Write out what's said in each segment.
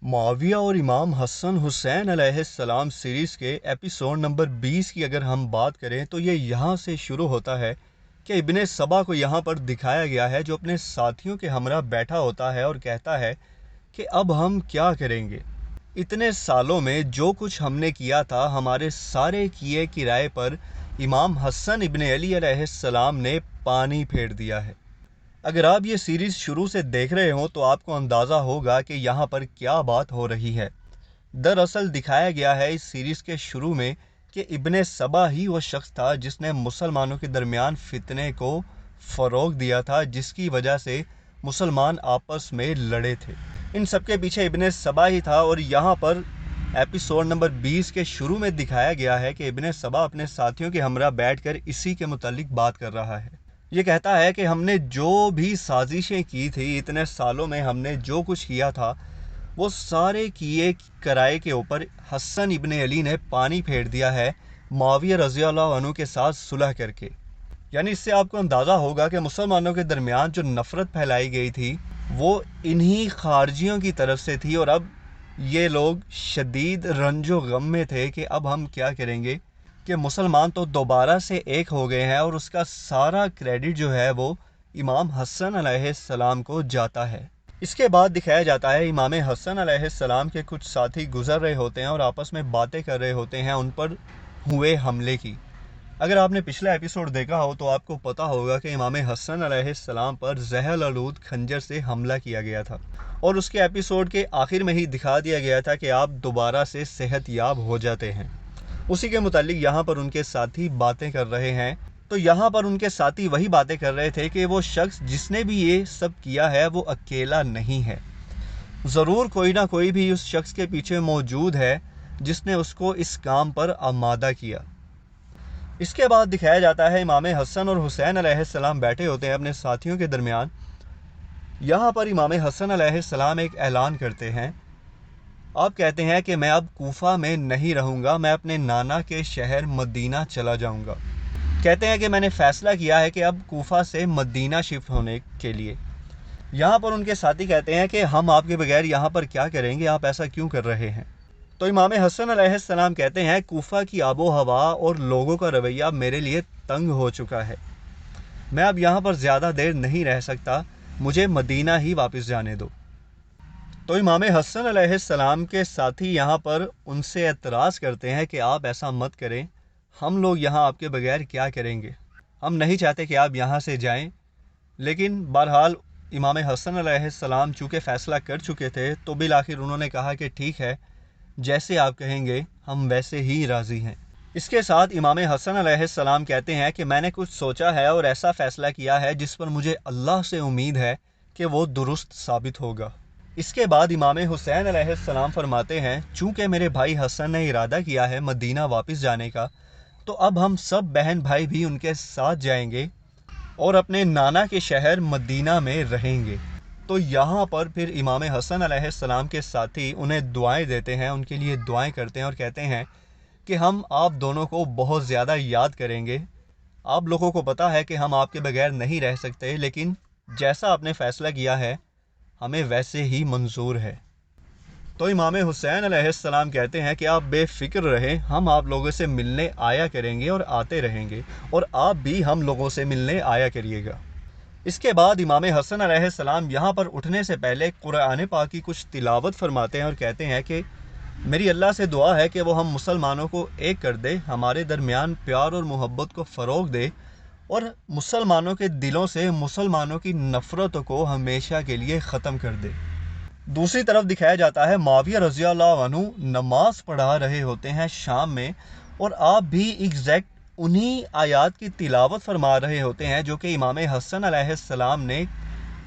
معاویہ اور امام حسن حسین علیہ السلام سیریز کے ایپیسوڈ نمبر 20 کی اگر ہم بات کریں تو یہ یہاں سے شروع ہوتا ہے کہ ابن سبا کو یہاں پر دکھایا گیا ہے جو اپنے ساتھیوں کے ہمراہ بیٹھا ہوتا ہے اور کہتا ہے کہ اب ہم کیا کریں گے۔ اتنے سالوں میں جو کچھ ہم نے کیا تھا ہمارے سارے کیے کرائے پر امام حسن ابن علی علیہ السلام نے پانی پھیر دیا ہے۔ اگر آپ یہ سیریز شروع سے دیکھ رہے ہوں تو آپ کو اندازہ ہوگا کہ یہاں پر کیا بات ہو رہی ہے۔ دراصل دکھایا گیا ہے اس سیریز کے شروع میں کہ ابن سبا ہی وہ شخص تھا جس نے مسلمانوں کے درمیان فتنے کو فروغ دیا تھا، جس کی وجہ سے مسلمان آپس میں لڑے تھے۔ ان سب کے پیچھے ابن سبا ہی تھا، اور یہاں پر ایپیسوڈ نمبر 20 کے شروع میں دکھایا گیا ہے کہ ابن سبا اپنے ساتھیوں کے ہمراہ بیٹھ کر اسی کے متعلق بات کر رہا ہے۔ یہ کہتا ہے کہ ہم نے جو بھی سازشیں کی تھی اتنے سالوں میں، ہم نے جو کچھ کیا تھا وہ سارے کیے کرائے کے اوپر حسن ابن علی نے پانی پھیر دیا ہے، معاویہ رضی اللہ عنہ کے ساتھ صلح کر کے۔ یعنی اس سے آپ کو اندازہ ہوگا کہ مسلمانوں کے درمیان جو نفرت پھیلائی گئی تھی وہ انہی خارجیوں کی طرف سے تھی، اور اب یہ لوگ شدید رنج و غم میں تھے کہ اب ہم کیا کریں گے کہ مسلمان تو دوبارہ سے ایک ہو گئے ہیں، اور اس کا سارا کریڈٹ جو ہے وہ امام حسن علیہ السلام کو جاتا ہے۔ اس کے بعد دکھایا جاتا ہے امام حسن علیہ السلام کے کچھ ساتھی گزر رہے ہوتے ہیں اور آپس میں باتیں کر رہے ہوتے ہیں ان پر ہوئے حملے کی۔ اگر آپ نے پچھلا ایپیسوڈ دیکھا ہو تو آپ کو پتا ہوگا کہ امام حسن علیہ السلام پر زحل آلود خنجر سے حملہ کیا گیا تھا، اور اس کے ایپیسوڈ کے آخر میں ہی دکھا دیا گیا تھا کہ آپ دوبارہ سے صحت یاب ہو جاتے ہیں۔ اسی کے متعلق یہاں پر ان کے ساتھی باتیں کر رہے ہیں، تو یہاں پر ان کے ساتھی وہی باتیں کر رہے تھے کہ وہ شخص جس نے بھی یہ سب کیا ہے وہ اکیلا نہیں ہے، ضرور کوئی نہ کوئی بھی اس شخص کے پیچھے موجود ہے جس نے اس کو اس کام پر آمادہ کیا۔ اس کے بعد دکھایا جاتا ہے امام حسن اور حسین علیہ السلام بیٹھے ہوتے ہیں اپنے ساتھیوں کے درمیان۔ یہاں پر امام حسن علیہ السلام ایک اعلان کرتے ہیں۔ آپ کہتے ہیں کہ میں اب کوفہ میں نہیں رہوں گا، میں اپنے نانا کے شہر مدینہ چلا جاؤں گا۔ کہتے ہیں کہ میں نے فیصلہ کیا ہے کہ اب کوفہ سے مدینہ شفٹ ہونے کے لیے۔ یہاں پر ان کے ساتھی کہتے ہیں کہ ہم آپ کے بغیر یہاں پر کیا کریں گے، آپ ایسا کیوں کر رہے ہیں؟ تو امام حسن علیہ السلام کہتے ہیں کوفہ کی آب و ہوا اور لوگوں کا رویہ میرے لیے تنگ ہو چکا ہے، میں اب یہاں پر زیادہ دیر نہیں رہ سکتا، مجھے مدینہ ہی واپس جانے دو۔ تو امام حسن علیہ السلام کے ساتھی یہاں پر ان سے اعتراض کرتے ہیں کہ آپ ایسا مت کریں، ہم لوگ یہاں آپ کے بغیر کیا کریں گے، ہم نہیں چاہتے کہ آپ یہاں سے جائیں۔ لیکن بہرحال امام حسن علیہ السلام چونکہ فیصلہ کر چکے تھے تو بالآخر انہوں نے کہا کہ ٹھیک ہے، جیسے آپ کہیں گے ہم ویسے ہی راضی ہیں۔ اس کے ساتھ امام حسن علیہ السلام کہتے ہیں کہ میں نے کچھ سوچا ہے اور ایسا فیصلہ کیا ہے جس پر مجھے اللہ سے امید ہے کہ وہ درست ثابت ہوگا۔ اس کے بعد امام حسین علیہ السلام فرماتے ہیں چونکہ میرے بھائی حسن نے ارادہ کیا ہے مدینہ واپس جانے کا، تو اب ہم سب بہن بھائی بھی ان کے ساتھ جائیں گے اور اپنے نانا کے شہر مدینہ میں رہیں گے۔ تو یہاں پر پھر امام حسن علیہ السلام کے ساتھی انہیں دعائیں دیتے ہیں، ان کے لیے دعائیں کرتے ہیں اور کہتے ہیں کہ ہم آپ دونوں کو بہت زیادہ یاد کریں گے، آپ لوگوں کو پتہ ہے کہ ہم آپ کے بغیر نہیں رہ سکتے، لیکن جیسا آپ نے فیصلہ کیا ہے ہمیں ویسے ہی منظور ہے۔ تو امام حسین علیہ السلام کہتے ہیں کہ آپ بے فکر رہیں، ہم آپ لوگوں سے ملنے آیا کریں گے اور آتے رہیں گے، اور آپ بھی ہم لوگوں سے ملنے آیا کریے گا۔ اس کے بعد امام حسن علیہ السلام یہاں پر اٹھنے سے پہلے قرآن پاک کی کچھ تلاوت فرماتے ہیں اور کہتے ہیں کہ میری اللہ سے دعا ہے کہ وہ ہم مسلمانوں کو ایک کر دے، ہمارے درمیان پیار اور محبت کو فروغ دے، اور مسلمانوں کے دلوں سے مسلمانوں کی نفرت کو ہمیشہ کے لیے ختم کر دے۔ دوسری طرف دکھایا جاتا ہے معاویہ رضی اللہ عنہ نماز پڑھا رہے ہوتے ہیں شام میں، اور آپ بھی ایگزیکٹ انہی آیات کی تلاوت فرما رہے ہوتے ہیں جو کہ امام حسن علیہ السلام نے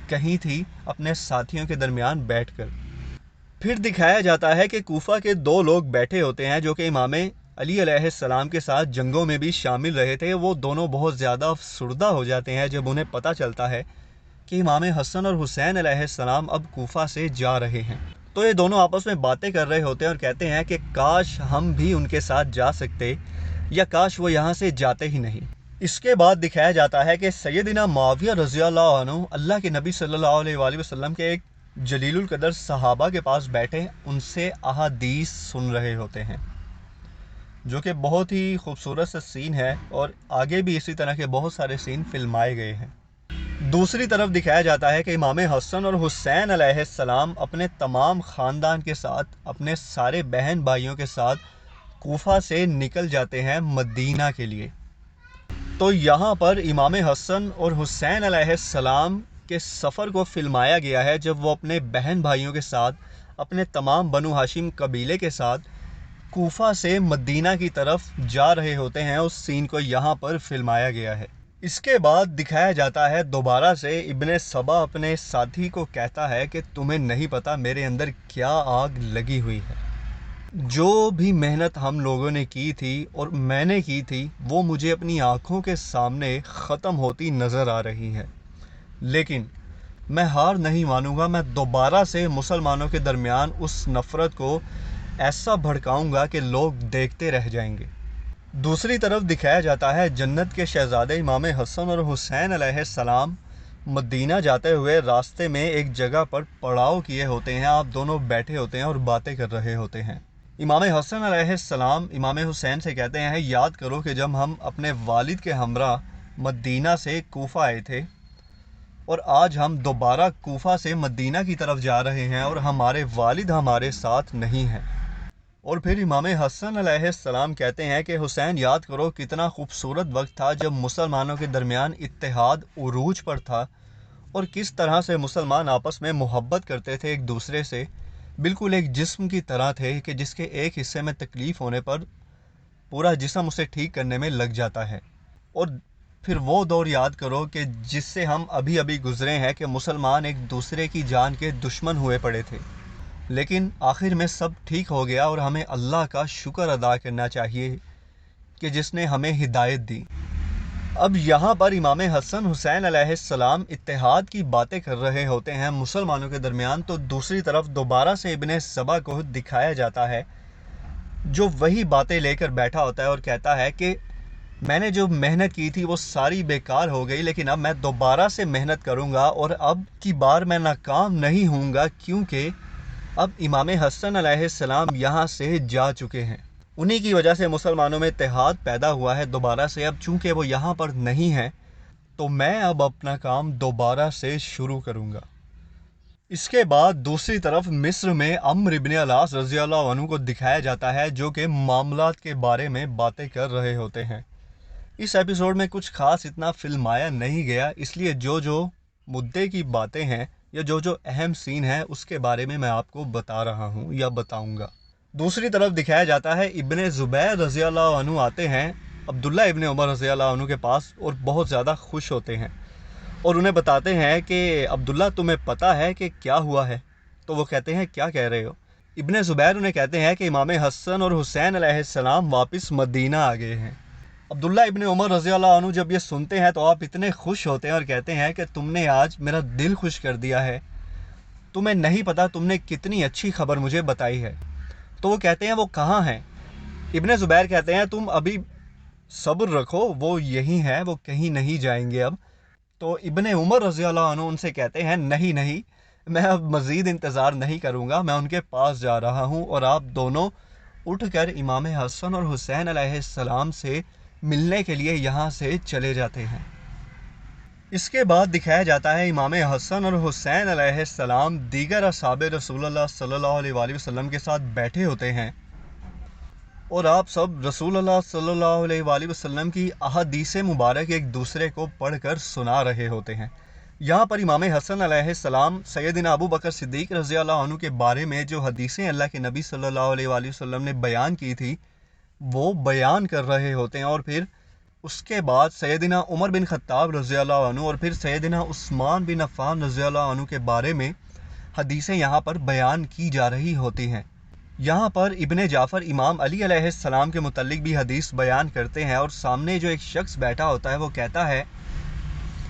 کہی تھی اپنے ساتھیوں کے درمیان بیٹھ کر۔ پھر دکھایا جاتا ہے کہ کوفہ کے دو لوگ بیٹھے ہوتے ہیں جو کہ امام علی علیہ السلام کے ساتھ جنگوں میں بھی شامل رہے تھے، وہ دونوں بہت زیادہ افسردہ ہو جاتے ہیں جب انہیں پتہ چلتا ہے کہ امام حسن اور حسین علیہ السلام اب کوفہ سے جا رہے ہیں۔ تو یہ دونوں آپس میں باتیں کر رہے ہوتے ہیں اور کہتے ہیں کہ کاش ہم بھی ان کے ساتھ جا سکتے، یا کاش وہ یہاں سے جاتے ہی نہیں۔ اس کے بعد دکھایا جاتا ہے کہ سیدنا معاویہ رضی اللہ عنہ اللہ کے نبی صلی اللہ علیہ وآلہ وسلم کے ایک جلیل القدر صحابہ کے پاس بیٹھے ان سے احادیث سن رہے ہوتے ہیں، جو کہ بہت ہی خوبصورت سا سین ہے، اور آگے بھی اسی طرح کے بہت سارے سین فلمائے گئے ہیں۔ دوسری طرف دکھایا جاتا ہے کہ امام حسن اور حسین علیہ السلام اپنے تمام خاندان کے ساتھ، اپنے سارے بہن بھائیوں کے ساتھ کوفہ سے نکل جاتے ہیں مدینہ کے لیے۔ تو یہاں پر امام حسن اور حسین علیہ السلام کے سفر کو فلمایا گیا ہے، جب وہ اپنے بہن بھائیوں کے ساتھ، اپنے تمام بنو ہاشم قبیلے کے ساتھ کوفہ سے مدینہ کی طرف جا رہے ہوتے ہیں۔ اس سین کو یہاں پر فلمایا گیا ہے۔ اس کے بعد دکھایا جاتا ہے دوبارہ سے ابن سبا اپنے ساتھی کو کہتا ہے کہ تمہیں نہیں پتا میرے اندر کیا آگ لگی ہوئی ہے، جو بھی محنت ہم لوگوں نے کی تھی اور میں نے کی تھی وہ مجھے اپنی آنکھوں کے سامنے ختم ہوتی نظر آ رہی ہے، لیکن میں ہار نہیں مانوں گا۔ میں دوبارہ سے مسلمانوں کے درمیان اس نفرت کو ایسا بھڑکاؤں گا کہ لوگ دیکھتے رہ جائیں گے۔ دوسری طرف دکھایا جاتا ہے جنت کے شہزادے امام حسن اور حسین علیہ السلام مدینہ جاتے ہوئے راستے میں ایک جگہ پر پڑاؤ کیے ہوتے ہیں۔ آپ دونوں بیٹھے ہوتے ہیں اور باتیں کر رہے ہوتے ہیں۔ امام حسن علیہ السلام امام حسین سے کہتے ہیں، یاد کرو کہ جب ہم اپنے والد کے ہمراہ مدینہ سے کوفہ آئے تھے، اور آج ہم دوبارہ کوفہ سے مدینہ کی طرف جا رہے ہیں اور ہمارے والد ہمارے ساتھ نہیں ہیں۔ اور پھر امام حسن علیہ السلام کہتے ہیں کہ حسین، یاد کرو کتنا خوبصورت وقت تھا جب مسلمانوں کے درمیان اتحاد عروج پر تھا، اور کس طرح سے مسلمان آپس میں محبت کرتے تھے ایک دوسرے سے، بالکل ایک جسم کی طرح تھے کہ جس کے ایک حصے میں تکلیف ہونے پر پورا جسم اسے ٹھیک کرنے میں لگ جاتا ہے۔ اور پھر وہ دور یاد کرو کہ جس سے ہم ابھی ابھی گزرے ہیں، کہ مسلمان ایک دوسرے کی جان کے دشمن ہوئے پڑے تھے، لیکن آخر میں سب ٹھیک ہو گیا، اور ہمیں اللہ کا شکر ادا کرنا چاہیے کہ جس نے ہمیں ہدایت دی۔ اب یہاں پر امام حسن حسین علیہ السلام اتحاد کی باتیں کر رہے ہوتے ہیں مسلمانوں کے درمیان، تو دوسری طرف دوبارہ سے ابن سبا کو دکھایا جاتا ہے جو وہی باتیں لے کر بیٹھا ہوتا ہے اور کہتا ہے کہ میں نے جو محنت کی تھی وہ ساری بیکار ہو گئی، لیکن اب میں دوبارہ سے محنت کروں گا، اور اب کی بار میں ناکام نہیں ہوں گا، کیونکہ اب امام حسن علیہ السلام یہاں سے جا چکے ہیں۔ انہی کی وجہ سے مسلمانوں میں اتحاد پیدا ہوا ہے دوبارہ سے۔ اب چونکہ وہ یہاں پر نہیں ہیں تو میں اب اپنا کام دوبارہ سے شروع کروں گا۔ اس کے بعد دوسری طرف مصر میں عمرو ابن العاص رضی اللہ عنہ کو دکھایا جاتا ہے، جو کہ معاملات کے بارے میں باتیں کر رہے ہوتے ہیں۔ اس ایپیسوڈ میں کچھ خاص اتنا فلمایا نہیں گیا، اس لیے جو مدعے کی باتیں ہیں یا جو اہم سین ہے اس کے بارے میں آپ کو بتا رہا ہوں یا بتاؤں گا۔ دوسری طرف دکھایا جاتا ہے ابن زبیر رضی اللہ عنہ آتے ہیں عبداللہ ابن عمر رضی اللہ عنہ کے پاس، اور بہت زیادہ خوش ہوتے ہیں اور انہیں بتاتے ہیں کہ عبداللہ تمہیں پتہ ہے کہ کیا ہوا ہے؟ تو وہ کہتے ہیں کیا کہہ رہے ہو؟ ابن زبیر انہیں کہتے ہیں کہ امام حسن اور حسین علیہ السلام واپس مدینہ آ گئے ہیں۔ عبداللہ ابن عمر رضی اللہ عنہ جب یہ سنتے ہیں تو آپ اتنے خوش ہوتے ہیں اور کہتے ہیں کہ تم نے آج میرا دل خوش کر دیا ہے، تمہیں نہیں پتا تم نے کتنی اچھی خبر مجھے بتائی ہے۔ تو وہ کہتے ہیں وہ کہاں ہیں؟ ابن زبیر کہتے ہیں تم ابھی صبر رکھو، وہ یہی ہیں، وہ کہیں نہیں جائیں گے اب۔ تو ابن عمر رضی اللہ عنہ ان سے کہتے ہیں نہیں، میں اب مزید انتظار نہیں کروں گا، میں ان کے پاس جا رہا ہوں، اور آپ دونوں اٹھ کر امام حسن اور حسین علیہ السلام سے ملنے کے لیے یہاں سے چلے جاتے ہیں۔ اس کے بعد دکھایا جاتا ہے امام حسن اور حسین علیہ السلام دیگر اصحاب رسول اللہ صلی اللہ علیہ وآلہ وسلم کے ساتھ بیٹھے ہوتے ہیں، اور آپ سب رسول اللہ صلی اللہ علیہ وآلہ وسلم کی احادیث مبارک ایک دوسرے کو پڑھ کر سنا رہے ہوتے ہیں۔ یہاں پر امام حسن علیہ السلام سیدنا ابو بکر صدیق رضی اللہ عنہ کے بارے میں جو حدیثیں اللہ کے نبی صلی اللہ علیہ وآلہ وسلم نے بیان کی تھی وہ بیان کر رہے ہوتے ہیں، اور پھر اس کے بعد سیدنا عمر بن خطاب رضی اللہ عنہ اور پھر سیدنا عثمان بن عفان رضی اللہ عنہ کے بارے میں حدیثیں یہاں پر بیان کی جا رہی ہوتی ہیں۔ یہاں پر ابن جعفر امام علی علیہ السلام کے متعلق بھی حدیث بیان کرتے ہیں، اور سامنے جو ایک شخص بیٹھا ہوتا ہے وہ کہتا ہے،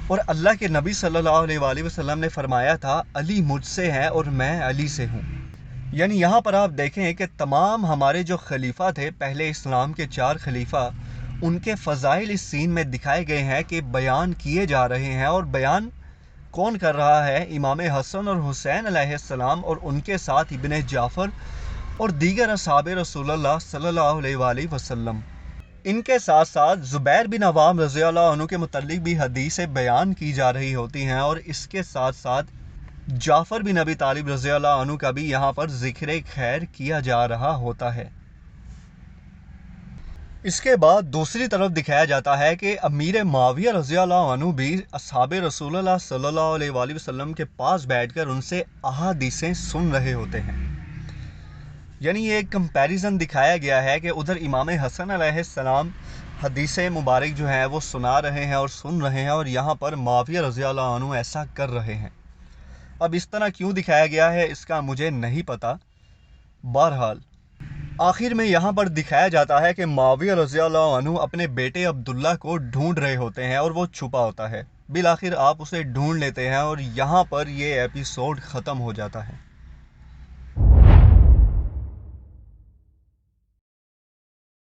اور اللہ کے نبی صلی اللہ علیہ وآلہ وسلم نے فرمایا تھا علی مجھ سے ہے اور میں علی سے ہوں۔ یعنی یہاں پر آپ دیکھیں کہ تمام ہمارے جو خلیفہ تھے پہلے اسلام کے 4 خلیفہ، ان کے فضائل اس سین میں دکھائے گئے ہیں کہ بیان کیے جا رہے ہیں، اور بیان کون کر رہا ہے؟ امام حسن اور حسین علیہ السلام اور ان کے ساتھ ابن جعفر اور دیگر اصحاب رسول اللہ صلی اللہ علیہ وآلہ وسلم۔ ان کے ساتھ ساتھ زبیر بن عوام رضی اللہ عنہ کے متعلق بھی حدیثیں بیان کی جا رہی ہوتی ہیں، اور اس کے ساتھ ساتھ جعفر بن ابی طالب رضی اللہ عنہ کا بھی یہاں پر ذکر خیر کیا جا رہا ہوتا ہے۔ اس کے بعد دوسری طرف دکھایا جاتا ہے کہ امیر معاویہ رضی اللہ عنہ بھی اصحاب رسول اللہ صلی اللہ علیہ وآلہ وسلم کے پاس بیٹھ کر ان سے احادیثیں سن رہے ہوتے ہیں۔ یعنی یہ ایک کمپیریزن دکھایا گیا ہے کہ ادھر امام حسن علیہ السلام حدیث مبارک جو ہیں وہ سنا رہے ہیں اور سن رہے ہیں، اور یہاں پر معاویہ رضی اللہ عنہ ایسا کر رہے ہیں۔ اب اس طرح کیوں دکھایا گیا ہے اس کا مجھے نہیں پتا۔ بہرحال آخر میں یہاں پر دکھایا جاتا ہے کہ معاویہ رضی اللہ عنہ اپنے بیٹے عبداللہ کو ڈھونڈ رہے ہوتے ہیں اور وہ چھپا ہوتا ہے۔ بالآخر آپ اسے ڈھونڈ لیتے ہیں اور یہاں پر یہ ایپیسوڈ ختم ہو جاتا ہے۔